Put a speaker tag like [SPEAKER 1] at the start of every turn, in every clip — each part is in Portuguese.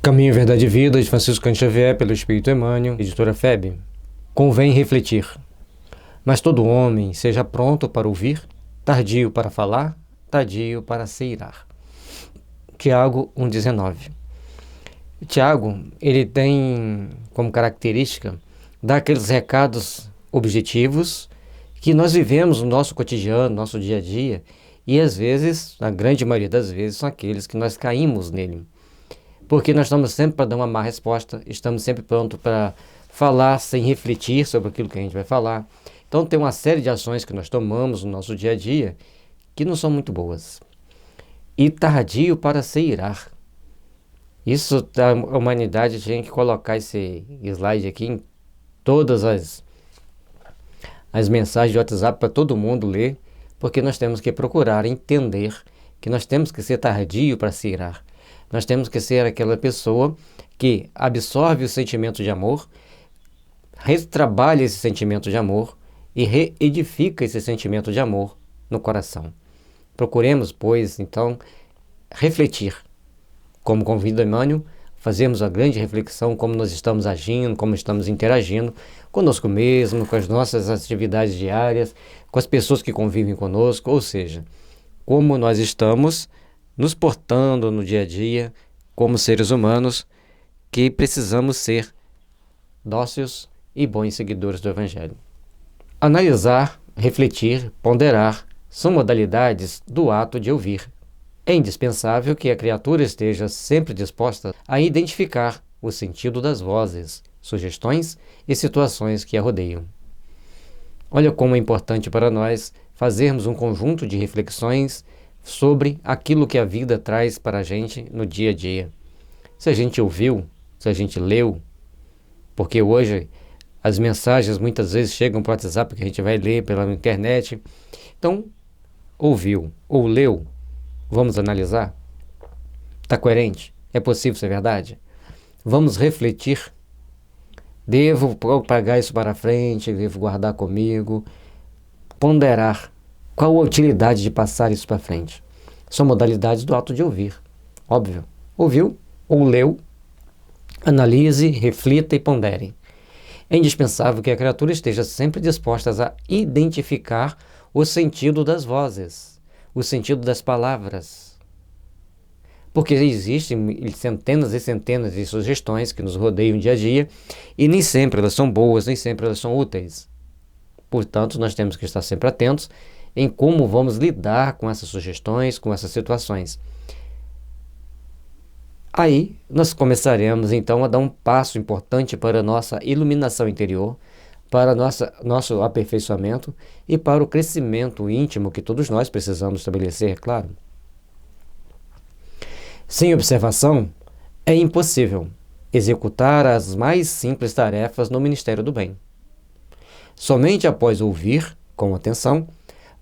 [SPEAKER 1] Caminho, Verdade e Vida, de Francisco Cândido Xavier, pelo Espírito Emmanuel, editora FEB. Convém refletir, mas todo homem seja pronto para ouvir, tardio para falar, tardio para se irar. Tiago 1,19. Tiago, ele tem como característica dar aqueles recados objetivos que nós vivemos no nosso cotidiano, no nosso dia a dia, e às vezes, na grande maioria das vezes, são aqueles que nós caímos nele. Porque nós estamos sempre para dar uma má resposta, estamos sempre prontos para falar sem refletir sobre aquilo que a gente vai falar. Então tem uma série de ações que nós tomamos no nosso dia a dia que não são muito boas. E tardio para se irar. Isso a humanidade tinha que colocar esse slide aqui em todas as mensagens de WhatsApp para todo mundo ler, porque nós temos que procurar entender que nós temos que ser tardio para se irar. Nós temos que ser aquela pessoa que absorve o sentimento de amor, retrabalha esse sentimento de amor e reedifica esse sentimento de amor no coração. Procuremos, pois, então, refletir. Como convida Emmanuel, fazemos a grande reflexão como nós estamos agindo, como estamos interagindo conosco mesmo, com as nossas atividades diárias, com as pessoas que convivem conosco, ou seja, como nós estamos nos portando no dia a dia como seres humanos que precisamos ser dóceis e bons seguidores do Evangelho. Analisar, refletir, ponderar são modalidades do ato de ouvir. É indispensável que a criatura esteja sempre disposta a identificar o sentido das vozes, sugestões e situações que a rodeiam. Olha como é importante para nós fazermos um conjunto de reflexões sobre aquilo que a vida traz para a gente no dia a dia. Se a gente ouviu, se a gente leu, porque hoje as mensagens muitas vezes chegam para o WhatsApp que a gente vai ler pela internet. Então, ouviu ou leu, vamos analisar? Está coerente? É possível ser verdade? Vamos refletir. Devo pagar isso para frente, devo guardar comigo, ponderar. Qual a utilidade de passar isso para frente? São modalidades do ato de ouvir. Óbvio. Ouviu ou leu, analise, reflita e pondere. É indispensável que a criatura esteja sempre disposta a identificar o sentido das vozes, o sentido das palavras. Porque existem centenas e centenas de sugestões que nos rodeiam dia a dia e nem sempre elas são boas, nem sempre elas são úteis. Portanto, nós temos que estar sempre atentos em como vamos lidar com essas sugestões, com essas situações. Aí, nós começaremos, então, a dar um passo importante para a nossa iluminação interior, para nosso aperfeiçoamento e para o crescimento íntimo que todos nós precisamos estabelecer, claro. Sem observação, é impossível executar as mais simples tarefas no Ministério do Bem. Somente após ouvir, com atenção,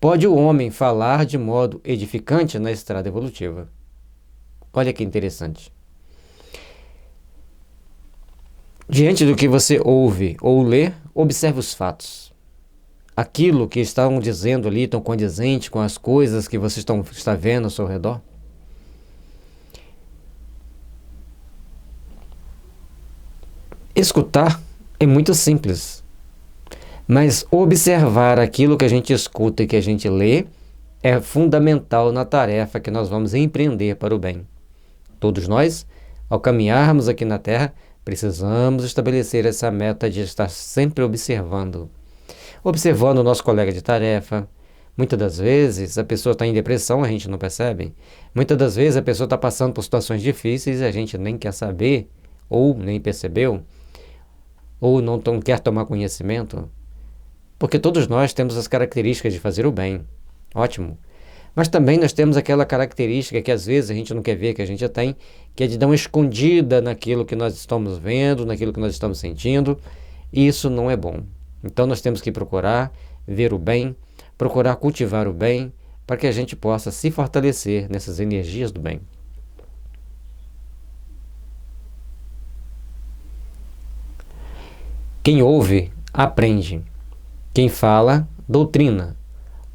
[SPEAKER 1] pode o homem falar de modo edificante na estrada evolutiva. Olha que interessante. Diante do que você ouve ou lê, observe os fatos. Aquilo que estão dizendo ali estão condizente com as coisas que você está vendo ao seu redor. Escutar é muito simples. Mas observar aquilo que a gente escuta e que a gente lê é fundamental na tarefa que nós vamos empreender para o bem. Todos nós, ao caminharmos aqui na Terra, precisamos estabelecer essa meta de estar sempre observando. Observando o nosso colega de tarefa. Muitas das vezes a pessoa está em depressão, a gente não percebe. Muitas das vezes a pessoa está passando por situações difíceis e a gente nem quer saber, ou nem percebeu, ou não quer tomar conhecimento. Porque todos nós temos as características de fazer o bem. Ótimo. Mas também nós temos aquela característica que às vezes a gente não quer ver, que a gente já tem, que é de dar uma escondida naquilo que nós estamos vendo, naquilo que nós estamos sentindo. E isso não é bom. Então nós temos que procurar ver o bem, procurar cultivar o bem, para que a gente possa se fortalecer nessas energias do bem. Quem ouve, aprende. Quem fala, doutrina.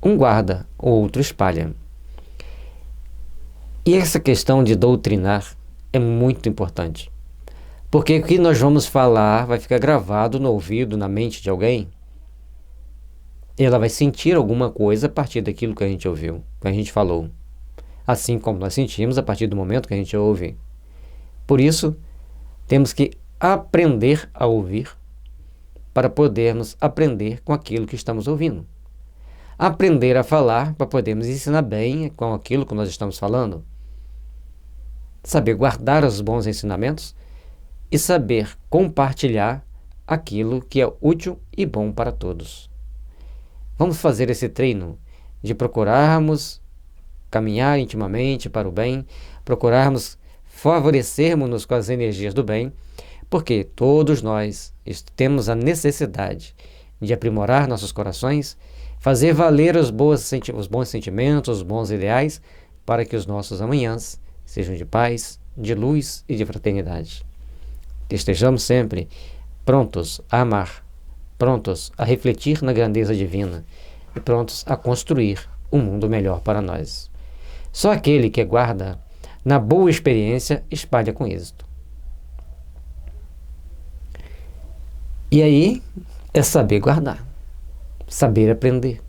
[SPEAKER 1] Um guarda, o outro espalha. E essa questão de doutrinar é muito importante. Porque o que nós vamos falar vai ficar gravado no ouvido, na mente de alguém. Ela vai sentir alguma coisa a partir daquilo que a gente ouviu, que a gente falou. Assim como nós sentimos a partir do momento que a gente ouve. Por isso, temos que aprender a ouvir para podermos aprender com aquilo que estamos ouvindo. Aprender a falar para podermos ensinar bem com aquilo que nós estamos falando. Saber guardar os bons ensinamentos e saber compartilhar aquilo que é útil e bom para todos. Vamos fazer esse treino de procurarmos caminhar intimamente para o bem, procurarmos favorecermos-nos com as energias do bem, porque todos nós temos a necessidade de aprimorar nossos corações, fazer valer os bons sentimentos, os bons ideais, para que os nossos amanhãs sejam de paz, de luz e de fraternidade. Estejamos sempre prontos a amar, prontos a refletir na grandeza divina e prontos a construir um mundo melhor para nós. Só aquele que guarda na boa experiência espalha com êxito. E aí é saber guardar, saber aprender,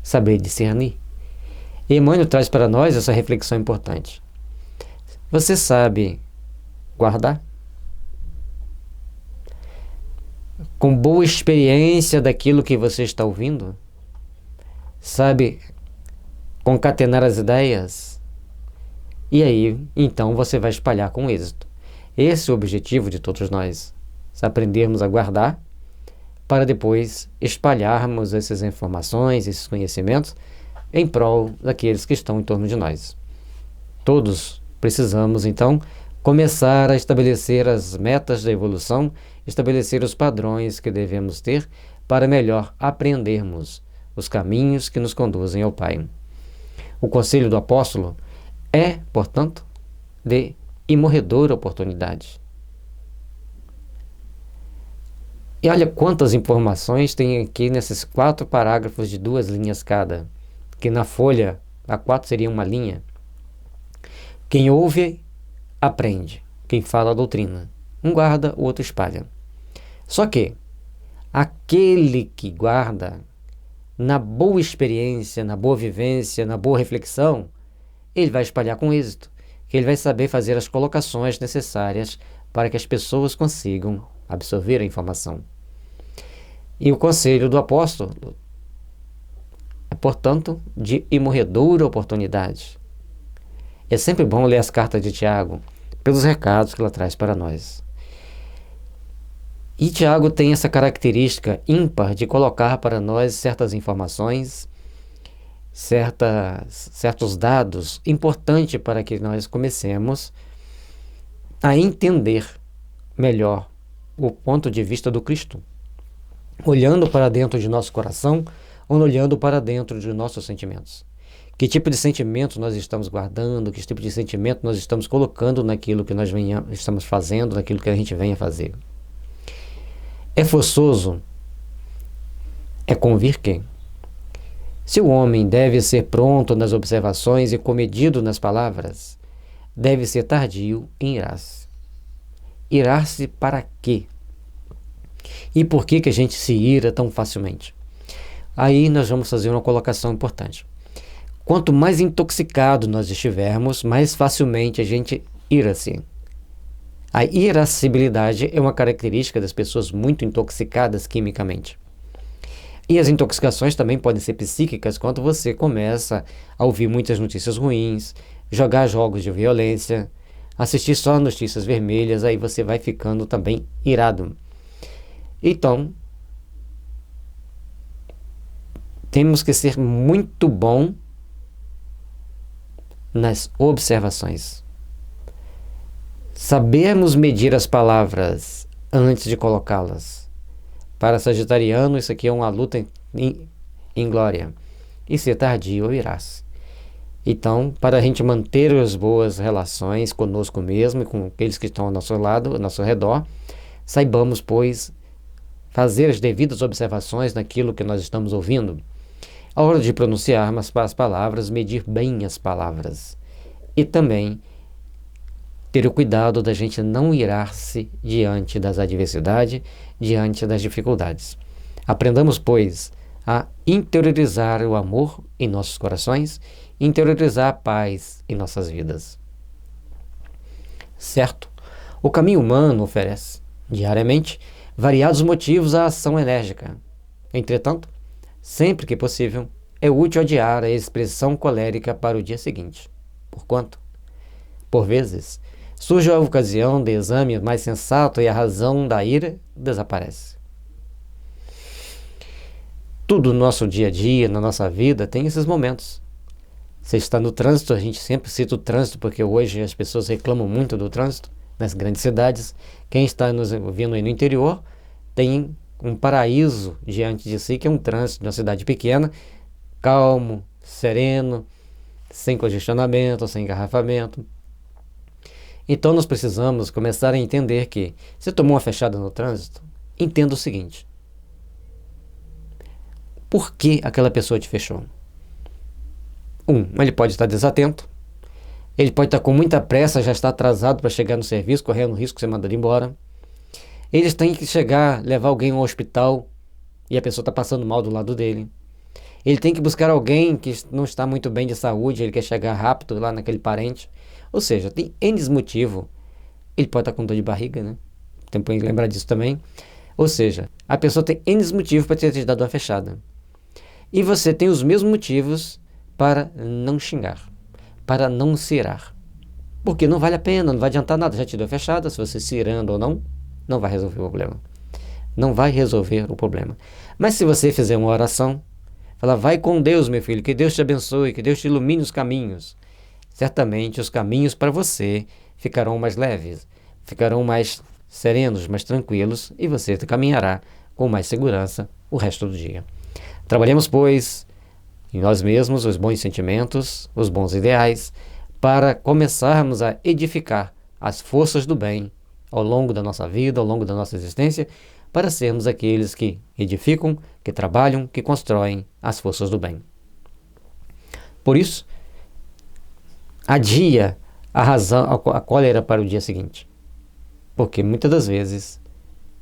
[SPEAKER 1] saber discernir. E Emmanuel traz para nós essa reflexão importante. Você sabe guardar? Com boa experiência daquilo que você está ouvindo? Sabe concatenar as ideias? E aí, então, você vai espalhar com êxito. Esse é o objetivo de todos nós. Aprendermos a guardar para depois espalharmos essas informações, esses conhecimentos em prol daqueles que estão em torno de nós. Todos precisamos, então, começar a estabelecer as metas da evolução, estabelecer os padrões que devemos ter para melhor aprendermos os caminhos que nos conduzem ao Pai. O conselho do apóstolo é, portanto, de imorredora oportunidade. E olha quantas informações tem aqui nesses 4 parágrafos de 2 linhas cada, que na folha A4 seria uma linha. Quem ouve, aprende. Quem fala, doutrina. Um guarda, o outro espalha. Só que aquele que guarda, na boa experiência, na boa vivência, na boa reflexão, ele vai espalhar com êxito, que ele vai saber fazer as colocações necessárias para que as pessoas consigam absorver a informação. E o conselho do apóstolo é, portanto, de imorredora oportunidade. É sempre bom ler as cartas de Tiago, pelos recados que ela traz para nós. E Tiago tem essa característica ímpar de colocar para nós certas informações, certos dados importantes para que nós comecemos a entender melhor o ponto de vista do Cristo, olhando para dentro de nosso coração ou olhando para dentro de nossos sentimentos. Que tipo de sentimento nós estamos guardando, que tipo de sentimento nós estamos colocando naquilo que nós estamos fazendo, naquilo que a gente vem a fazer. É forçoso, é convir que, se o homem deve ser pronto nas observações e comedido nas palavras, deve ser tardio em irar-se. Irar-se para quê? E por que a gente se ira tão facilmente? Aí nós vamos fazer uma colocação importante. Quanto mais intoxicado nós estivermos, mais facilmente a gente ira-se. A irascibilidade é uma característica das pessoas muito intoxicadas quimicamente. E as intoxicações também podem ser psíquicas quando você começa a ouvir muitas notícias ruins, jogar jogos de violência, assistir só notícias vermelhas, aí você vai ficando também irado. Então, temos que ser muito bom nas observações. Sabermos medir as palavras antes de colocá-las. Para sagitariano, isso aqui é uma luta em glória. E ser tardio irá-se. Então, para a gente manter as boas relações conosco mesmo e com aqueles que estão ao nosso lado, ao nosso redor, saibamos, pois, fazer as devidas observações naquilo que nós estamos ouvindo. A hora de pronunciarmos as palavras, medir bem as palavras. E também ter o cuidado da gente não irar-se diante das adversidades, diante das dificuldades. Aprendamos, pois, a interiorizar o amor em nossos corações, interiorizar a paz em nossas vidas. Certo? O caminho humano oferece, diariamente, variados motivos à ação enérgica. Entretanto, sempre que possível, é útil adiar a expressão colérica para o dia seguinte, porquanto, por vezes, surge a ocasião de exame mais sensato e a razão da ira desaparece. Tudo no nosso dia a dia, na nossa vida, tem esses momentos. Você está no trânsito, a gente sempre cita o trânsito, porque hoje as pessoas reclamam muito do trânsito nas grandes cidades. Quem está nos ouvindo aí no interior tem um paraíso diante de si, que é um trânsito de uma cidade pequena, calmo, sereno, sem congestionamento, sem engarrafamento. Então nós precisamos começar a entender que, se tomou uma fechada no trânsito, entenda o seguinte: por que aquela pessoa te fechou? Ele pode estar desatento, ele pode estar com muita pressa, já está atrasado para chegar no serviço, correndo risco de ser mandado embora. Eles têm que chegar, levar alguém ao hospital e a pessoa está passando mal do lado dele. Ele tem que buscar alguém que não está muito bem de saúde, ele quer chegar rápido lá naquele parente. Ou seja, tem N motivo. Ele pode estar com dor de barriga, né? Tem que lembrar disso também. Ou seja, a pessoa tem N motivos para ter te dado uma fechada. E você tem os mesmos motivos para não xingar, para não se irar. Porque não vale a pena, não vai adiantar nada. Já te deu fechada, se você se irando ou não, não vai resolver o problema. Não vai resolver o problema. Mas se você fizer uma oração, falar, vai com Deus, meu filho, que Deus te abençoe, que Deus te ilumine os caminhos. Certamente os caminhos para você ficarão mais leves, ficarão mais serenos, mais tranquilos, e você caminhará com mais segurança o resto do dia. Trabalhemos, pois, em nós mesmos os bons sentimentos, os bons ideais, para começarmos a edificar as forças do bem ao longo da nossa vida, ao longo da nossa existência, para sermos aqueles que edificam, que trabalham, que constroem as forças do bem. Por isso, adia a razão, a cólera para o dia seguinte, porque muitas das vezes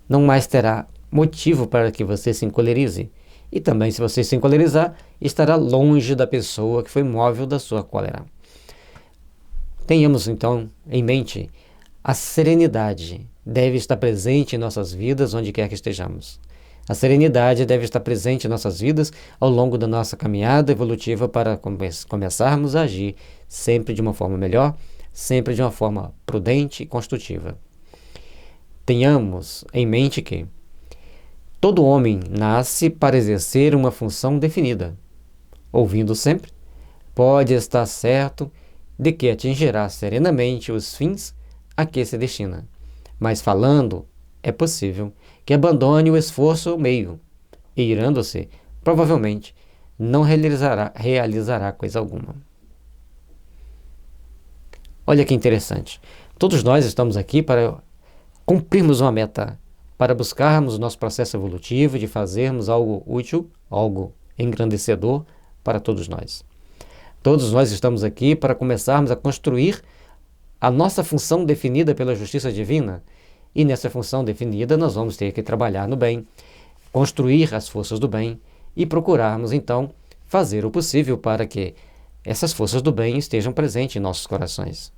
[SPEAKER 1] não mais terá motivo para que você se encolerize, e também, se você se encolerizar, estará longe da pessoa que foi móvel da sua cólera. Tenhamos então em mente, a serenidade deve estar presente em nossas vidas onde quer que estejamos. A serenidade deve estar presente em nossas vidas ao longo da nossa caminhada evolutiva para começarmos a agir sempre de uma forma melhor, sempre de uma forma prudente e construtiva. Tenhamos em mente que todo homem nasce para exercer uma função definida. Ouvindo sempre, pode estar certo de que atingirá serenamente os fins a que se destina. Mas falando, é possível que abandone o esforço ao meio, e irando-se, provavelmente, não realizará coisa alguma. Olha que interessante. Todos nós estamos aqui para cumprirmos uma meta, para buscarmos o nosso processo evolutivo de fazermos algo útil, algo engrandecedor para todos nós. Todos nós estamos aqui para começarmos a construir a nossa função definida pela justiça divina, e nessa função definida nós vamos ter que trabalhar no bem, construir as forças do bem e procurarmos então fazer o possível para que essas forças do bem estejam presentes em nossos corações.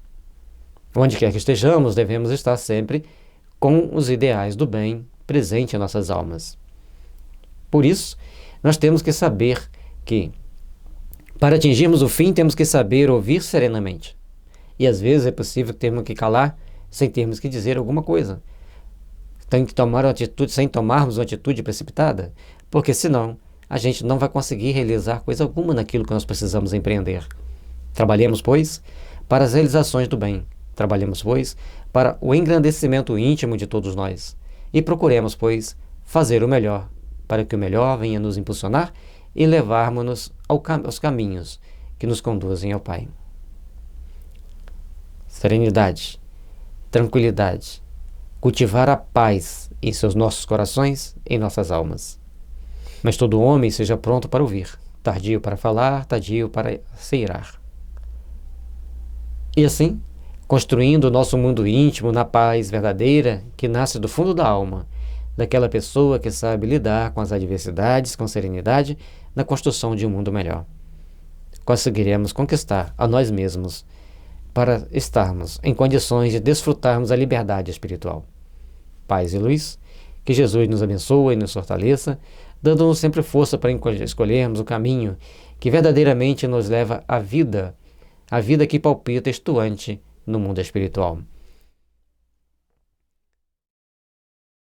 [SPEAKER 1] Onde quer que estejamos, devemos estar sempre com os ideais do bem presentes em nossas almas. Por isso, nós temos que saber que, para atingirmos o fim, temos que saber ouvir serenamente. E às vezes é possível que termos que calar sem termos que dizer alguma coisa. Tem que tomar uma atitude sem tomarmos uma atitude precipitada, porque senão a gente não vai conseguir realizar coisa alguma naquilo que nós precisamos empreender. Trabalhemos, pois, para as realizações do bem. Trabalhemos, pois, para o engrandecimento íntimo de todos nós. E procuremos, pois, fazer o melhor, para que o melhor venha nos impulsionar e levarmos-nos aos caminhos que nos conduzem ao Pai. Serenidade, tranquilidade, cultivar a paz em nossos corações, em nossas almas. Mas todo homem seja pronto para ouvir, tardio para falar, tardio para se irar. E assim, construindo o nosso mundo íntimo na paz verdadeira que nasce do fundo da alma, daquela pessoa que sabe lidar com as adversidades com serenidade na construção de um mundo melhor. Conseguiremos conquistar a nós mesmos para estarmos em condições de desfrutarmos a liberdade espiritual. Paz e luz, que Jesus nos abençoe e nos fortaleça, dando-nos sempre força para escolhermos o caminho que verdadeiramente nos leva à vida, a vida que palpita estuante no mundo espiritual.